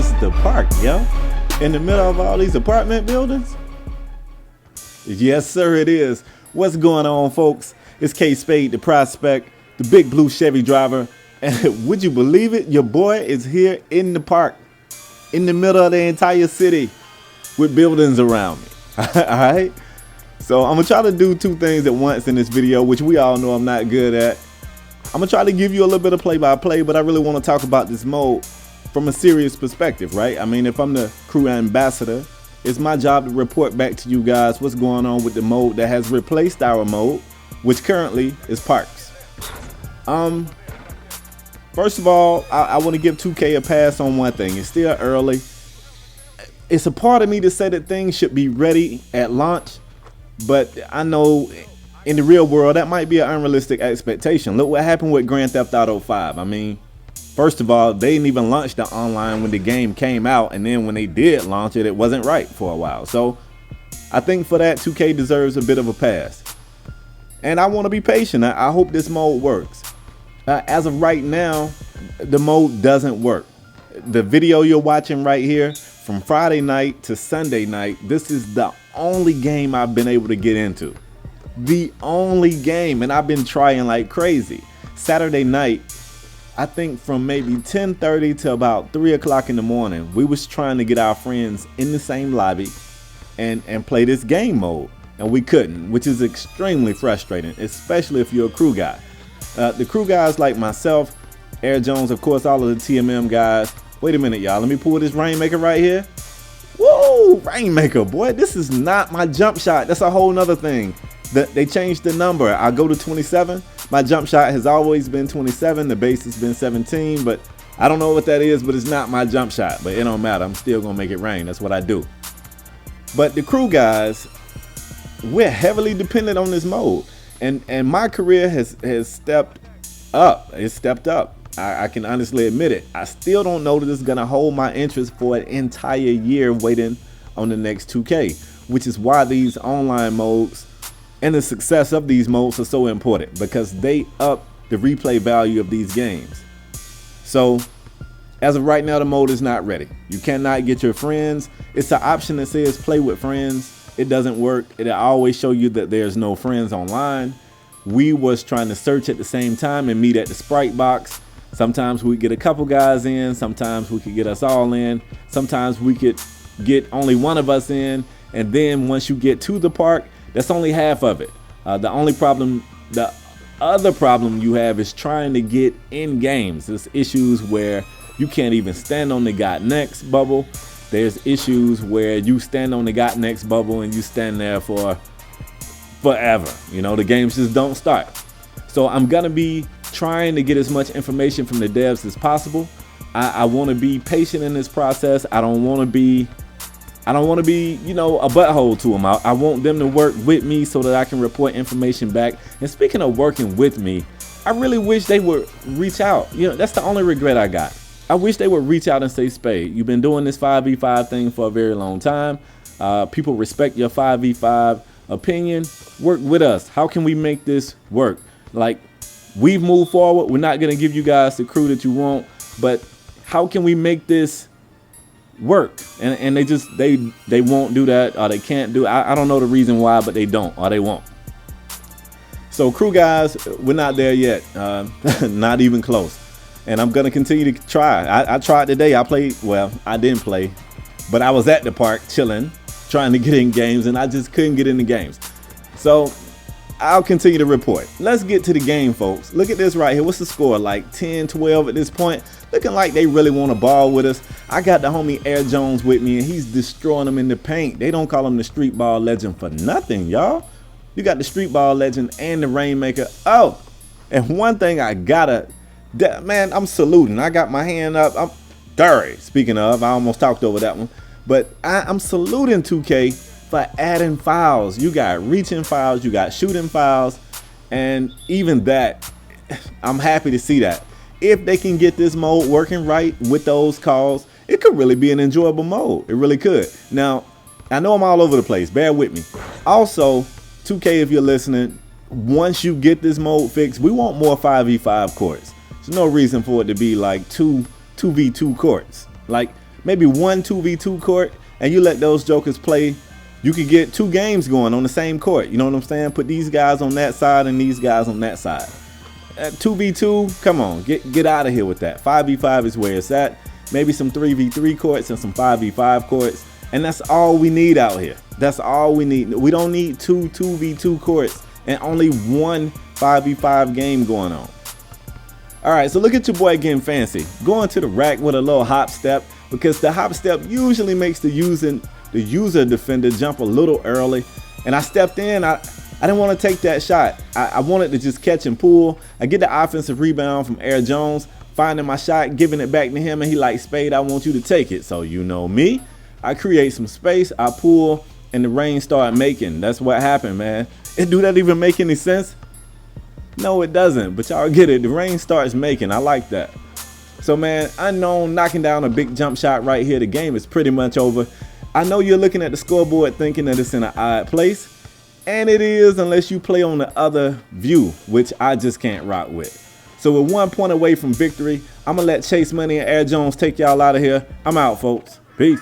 is the park, yo. In the middle of all these apartment buildings? Yes, sir, it is. What's going on, folks? It's K.Spade, the prospect, the big blue Chevy driver. And would you believe it? Your boy is here in the park, in the middle of the entire city with buildings around me. All right? So I'm going to try to do two things at once in this video, which we all know I'm not good at. I'm going to try to give you a little bit of play-by-play, but I really want to talk about this mode from a serious perspective, right? I mean, if I'm the crew ambassador, it's my job to report back to you guys what's going on with the mode that has replaced our mode, which currently is parks. First of all, I want to give 2K a pass on one thing. It's still early. It's a part of me to say that things should be ready at launch, but I know in the real world that might be an unrealistic expectation. Look what happened with Grand Theft Auto 5. I mean, first of all, they didn't even launch the online when the game came out, and then when they did launch it, it wasn't right for a while. So I think for that, 2K deserves a bit of a pass. And I want to be patient. I hope this mode works. As of right now, the mode doesn't work. The video you're watching right here, from Friday night to Sunday night, this is the only game I've been able to get into. The only game, and I've been trying like crazy. Saturday night, I think from maybe 10:30 to about 3 o'clock in the morning, we was trying to get our friends in the same lobby and play this game mode, and we couldn't, which is extremely frustrating, especially if you're a crew guy. The crew guys like myself, Air Jones, of course, all of the TMM guys. Wait a minute, y'all. Let me pull this RainMaker right here. Whoa, RainMaker, boy, this is not my jump shot. That's a whole nother thing. They changed the number. I go to 27. My jump shot has always been 27. The base has been 17, but I don't know what that is, but it's not my jump shot. But it don't matter. I'm still gonna make it rain. That's what I do. But the crew guys, we're heavily dependent on this mode, and my career has stepped up. It's stepped up. I can honestly admit it. I still don't know that it's gonna hold my interest for an entire year waiting on the next 2K, which is why these online modes and the success of these modes are so important, because they up the replay value of these games. So as of right now, the mode is not ready. You cannot get your friends. It's an option that says play with friends. It doesn't work. It'll always show you that there's no friends online. We was trying to search at the same time and meet at the Sprite box. Sometimes we get a couple guys in. Sometimes we could get us all in. Sometimes we could get only one of us in. And then once you get to the park, that's only half of it. The other problem you have is trying to get in games. There's issues where you can't even stand on the got next bubble. There's issues where you stand on the got next bubble and you stand there for forever. You know, the games just don't start. So I'm gonna be trying to get as much information from the devs as possible. I want to be patient in this process. I don't want to be, you know, a butthole to them. I want them to work with me so that I can report information back. And speaking of working with me, I really wish they would reach out. You know, that's the only regret I got. I wish they would reach out and say, Spade, you've been doing this 5v5 thing for a very long time. People respect your 5v5 opinion. Work with us. How can we make this work? Like, we've moved forward. We're not going to give you guys the crew that you want, but how can we make this work? And they won't do that, or they can't do it. I don't know the reason why, but they don't, or they won't. So crew guys, we're not there yet. Not even close. And I'm gonna continue to try. I tried today. I played, well, I didn't play, but I was at the park chilling, trying to get in games, and I just couldn't get in the games. So I'll continue to report. Let's get to the game, folks. Look at this right here. What's the score? Like 10-12 at this point. Looking like they really want to ball with us. I got the homie Air Jones with me, and he's destroying them in the paint. They don't call him the street ball legend for nothing, y'all. You got the street ball legend and the RainMaker. Oh, and one thing I gotta, man, I'm saluting. I got my hand up. I'm dirty. Speaking of, I almost talked over that one, but I'm saluting 2K for adding files. You got reaching files, you got shooting files, and even that, I'm happy to see that. If they can get this mode working right with those calls, it could really be an enjoyable mode. It really could. Now, I know I'm all over the place. Bear with me. Also, 2K, if you're listening, once you get this mode fixed, we want more 5v5 courts. There's no reason for it to be like 2v2 courts. Like, maybe one 2v2 court, and you let those jokers play. You could get 2 games going on the same court. You know what I'm saying? Put these guys on that side and these guys on that side. At 2v2, come on, get out of here with that. 5v5 is where it's at. Maybe some 3v3 courts and some 5v5 courts. And that's all we need out here. That's all we need. We don't need 2 2v2 courts and only 1 5v5 game going on. All right, so look at your boy getting fancy. Going to the rack with a little hop step, because the hop step usually makes the user defender jump a little early. And I stepped in, I didn't want to take that shot. I wanted to just catch and pull. I get the offensive rebound from Air Jones, finding my shot, giving it back to him, and he like, Spade, I want you to take it. So you know me, I create some space, I pull, and the rain started making. That's what happened, man. And do that even make any sense? No, it doesn't, but y'all get it. The rain starts making. I like that. So, man, unknown knocking down a big jump shot right here. The game is pretty much over. I know you're looking at the scoreboard thinking that it's in an odd place, and it is unless you play on the other view, which I just can't rock with. So with 1 point away from victory, I'm going to let Chase Money and Air Jones take y'all out of here. I'm out, folks. Peace.